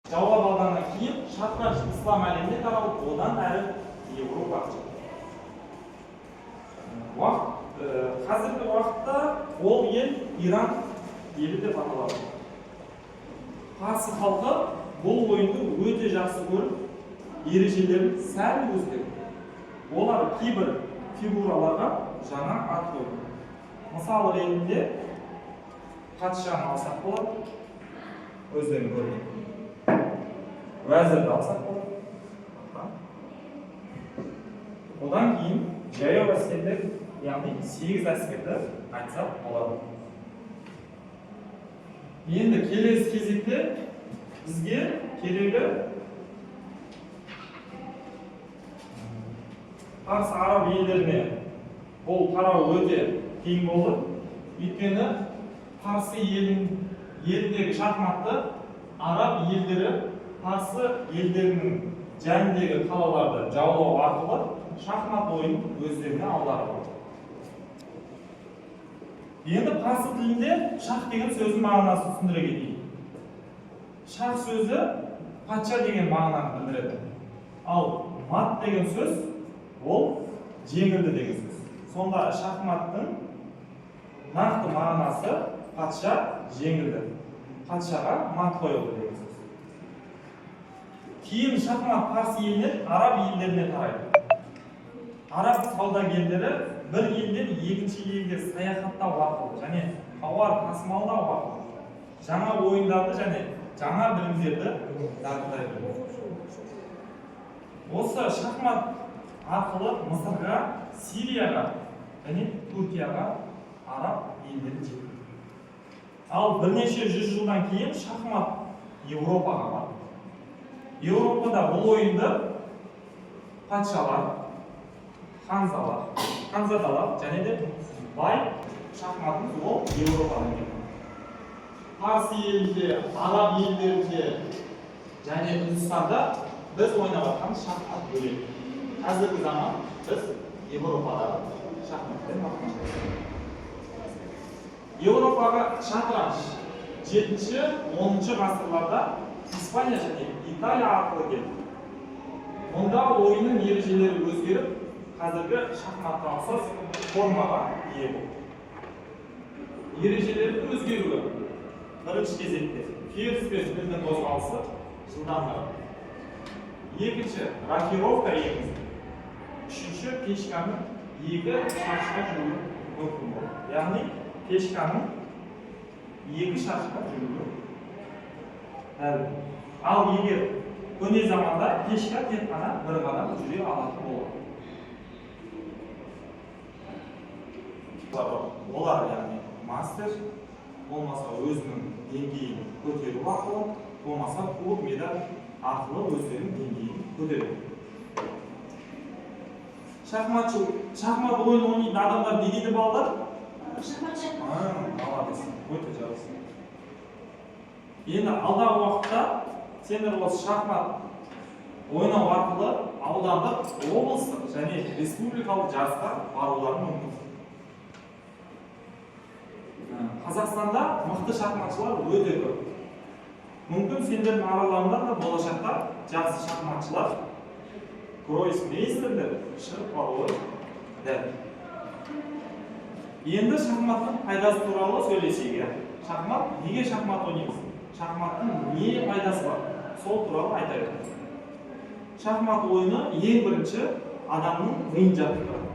жаулап алғаннан кейін шатранж ислам әлеміне таралып, одан әрі Еуропаға жетті. Қазіргі уақытта ол ел Иран елі деп аталады. Парсы халқы бұл ойынды өте жақсы көріп, ережелерін сәл өзгертті. Олар кейбір фигураларға жаңа ат қойды. Мысалы ретінде патшаны алсақ болады, өздерін көрген. Уәзірді алсақ болады. Одан кейін жаяу әскерлер, яғни 8 әскерді айтсақ болады. Енді келесі кезекте бізге керегі Парсы араб елдеріне бұл тарау өте қиын болды. Өйткені Парсы еліндегі шахматты араб елдері Парсы елдерінің жәніндегі қалаларды жаулау арқылы шахмат ойынын өздеріне аударып алды. Енді парсы тілінде шах деген сөздің мағынасын түсіндіре кетейін. Шах сөзі патша деген мағынаны білдіреді. Ал мат деген сөз ол жеңілді деген сөз. Сонда шахматтың нақты мағынасы патша жеңілді. Патшаға мат қойылды деген сөз. Кейін шахмат парсы елінен араб елдеріне тарайды. Араб саудагерлері бір елден екінші елге саяхаттау арқылы және тауар тасымалдау арқылы жаңа ойындарды және жаңа білімдерді дарытай білді. Осы шахмат арқылы Мысырға, Сирияға және Түркияға араб елдері жетті. Ал бірнеше жүз жылдан кейін шахмат Еуропаға барды. Еуропада бұл ойынды патшалар, ханзадалар және де бай шахматын ол Еуропадан келді. Парсы елінде, араб елдерінде және Үндістанда біз ойнап жатқан шахмат бөлек. Қазіргі заман біз Еуропадағы шахматпен мақтанамыз. Еуропаға шатранж 7-10 ғасырларда Испания және Италия арқылы келді. Мұнда ойынның ережелері өзгеріп, қазіргі шахматқа ұқсас формаға ие болды. Ережелердің өзгеруі бірінші кезекте ферзь бен филдің қозғалысы жылдамдығы. Екінші рокировка енгізілді. Үшінші пешканың 2 шаршыға жүруі мүмкін болды. Яғни пешканың 2 шаршыға жүруі. Ал егер көне заманда пешка тек қана бір ғана жүре алатын болады. Олар яғни мастер болмаса өзінің деңгейін көтеру арқылы, болмаса кубок медаль арқылы өздерінің деңгейін көтереді. Шахмат ойын ойнайтын адамдар не дейді балалар? Шахматшы. Молодец, өте жақсы. Енді алдағы уақытта сендер осы шахмат ойнау арқылы аудандық, облыстық және республикалық жарысқа барулары мүмкін. Қазақстанда мықты шахматшылар өте көп. Мүмкін сендердің араларында да болашақта жақсы шахматшылар, гроссмейстерлер шығып қалуы дәл. Енді шахматтың пайдасы туралы сөйлесейік. Шахмат, неге шахмат ойнаймыз? Шахматтың не пайдасы бар? Сол туралы айтайық. Шахмат ойыны ең бірінші адамның миын жаттықтырады.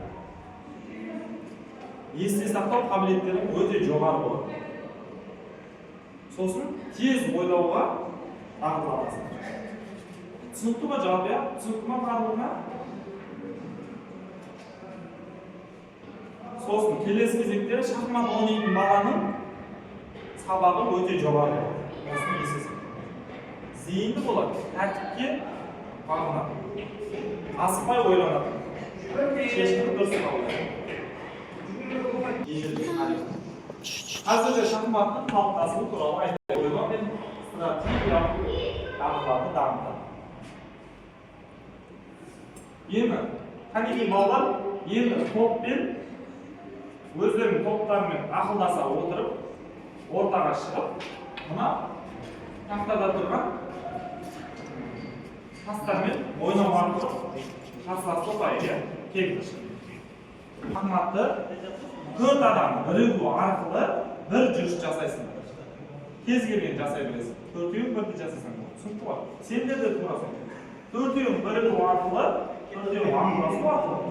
Есте сақтау қабілеттері өте жоғары болады. Сосын тез ойлауға дағдыланасың. Түсінікті ма жауап? Түсінікті ма барлығына? Сосын келесі кезекте шахмат ойнайтын баланың сабағы өте жоғары болады. Осыны есесің. Зейінді болады, тәртіпке бағынады. Асықпай ойланады. Шешімді дұрыс қабылдайды. Қазіргі шахматтың қалыптасуы туралы айтайық. Ойлау мен стратегиялық дағдыларды дамытады. Енді кәдімгі балалар енді топпен өздерінің топтарымен ақылдаса отырып, ортаға шығып, мына тақтада тұрған Paslarмен o'ynab arqылib, paslar to'payga keldi. Rahmatli 4 odam biriguv orqali bir jurish jasaysan. Tez kelgan jasay bilasan. 4-yu birga jasaysan. Tushunibmi? Sen de to'g'rasan. 4-yu biriguv orqali 4-yu hamrosi orqali.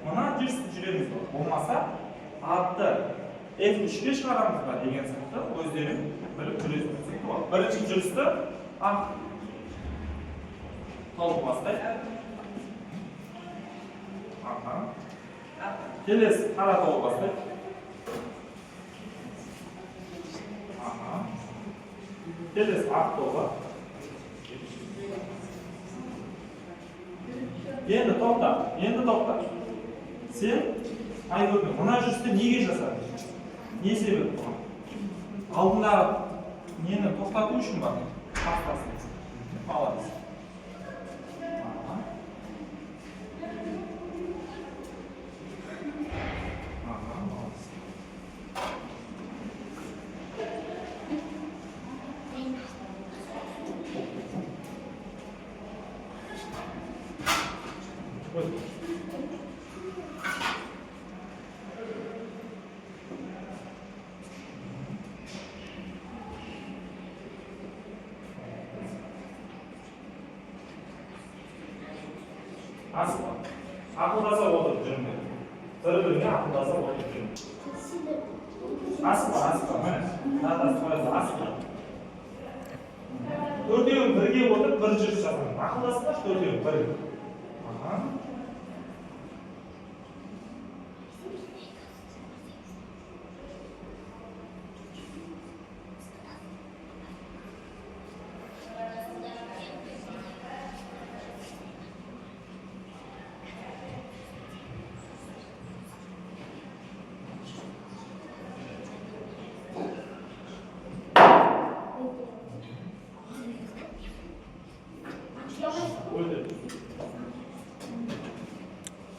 Mana jurishimiz bor. Bo'lmasa, altta F3 chiqaramiz degan sifatda o'zlaring bilib turasiz. Birinchi jurishda Tolpasda. Aha. Kelesi qara tolpasda. Aha. Kelesi aq tolpa. Endi to'xta. Sen aytdim, mana justi nega jasading? Ne sebep bu? Aldında neni to'xtatib uchun bor. Paxtasini. Xolos. Asla. Aqldasa o'tirib yurma. Bir-birini aqldasa o'tirib yurma. Asla. Mana. Natasi qo'yadi asla. 4-yu birga o'tirib bir jurish jasasan. Aqldasa 4-yu bir. Aha.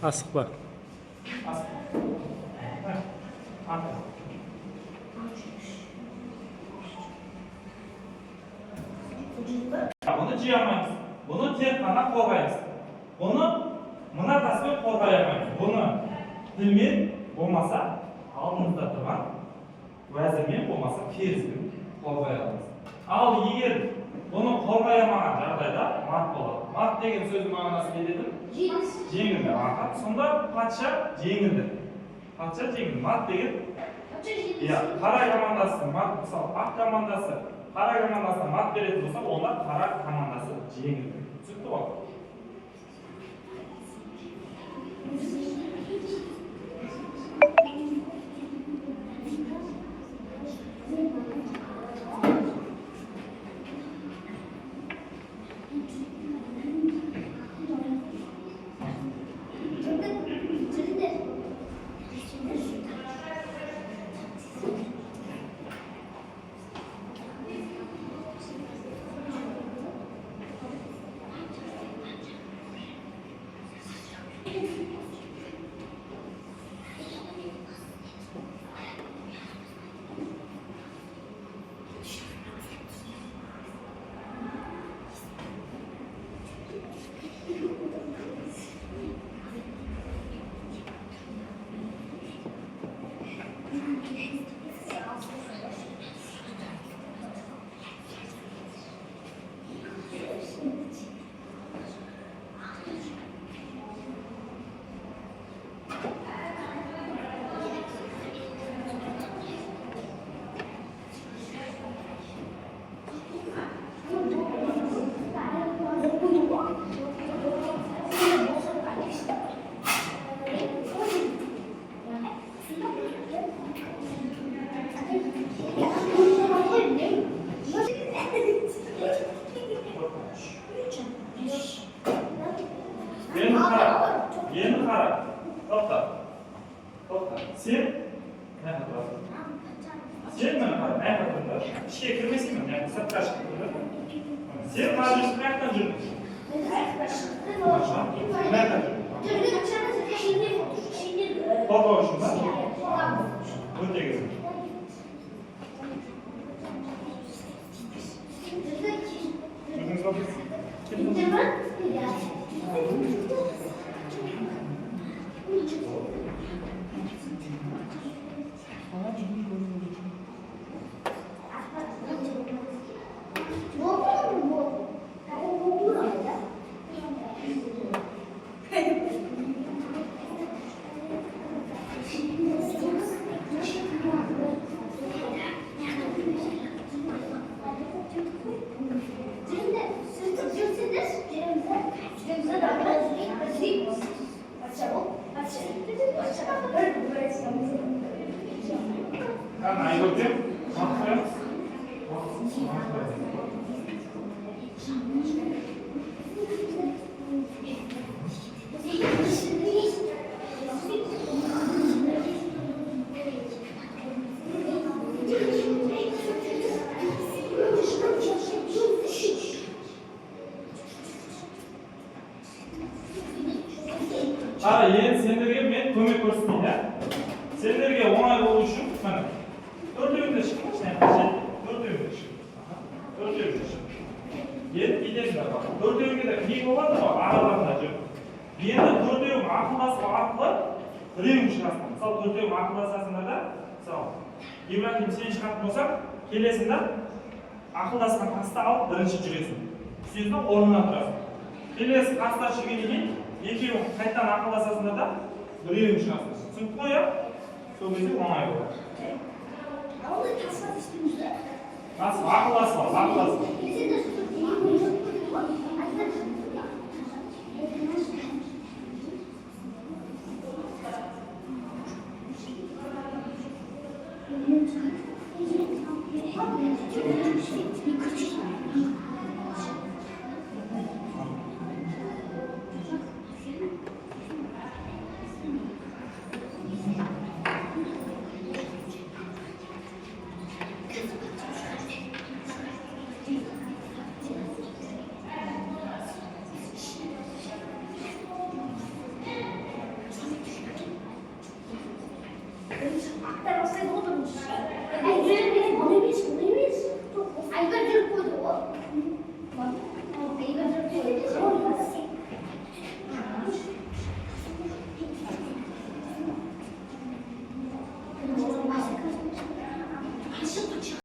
Asıqba. Bunu ciyamayız. Bunu tek kana koymayız. Bunu mına tasbih koyamayız. Bunu bilmeyen olmasa aldığınızda duran vazirmen olmasa kerizmin koymayalımız. Al eğer bunu koymayamayan жағдайда mat болады. Mat деген сөздің мағынасы не dedim? Жеңілді. Сонда патша жеңілді. Патша жеңілді. Мат деген қара командасы, мат мысалы ақ командасы, қара командасына мат беретін болса, онда қара командасы жеңілді. Түсінікті ғой? Yeni kara. To'xta. Sen ne qilasiz? Sen nima qilasiz? Ishga kirmaysizmi? Sirtqa chiqib turibsiz. Sen majlis qayerdan yuribsiz? Qo'rqoq shunda. O'tdingiz. O'zingiz olasiz. 나 이거 때 맞고요. 자, 얘는 샌들에게 맨 көмек көрсетейін. Сендерге оңай болу үшін, міне, төртеуінде шығып қойшы, төртеуінде шығып. Төртеуінде шығып. Енді кетесіңдер бақ. Төртеуінде де не болады ғой, араларында жүр. Енді төртеуің ақылдасу арқылы біреуің шығасың. Мысалы, төртеуің ақылдасасыңдар да, мысалы, Ибрахим сен шығатын болсаң, келесің да, ақылдасқан тасты алып бірінші жүресің. Сөздің орнына тұрасың. Келесі таста жүргеннен кейін, екеуің қайтадан ақылдасасыңдар да, біреуің шығасың. Түсініп қой, иә? Сол кезде оңай болады. Ал тасқа түстіңіздер. Ақылдасып ал, ақылдасып ал.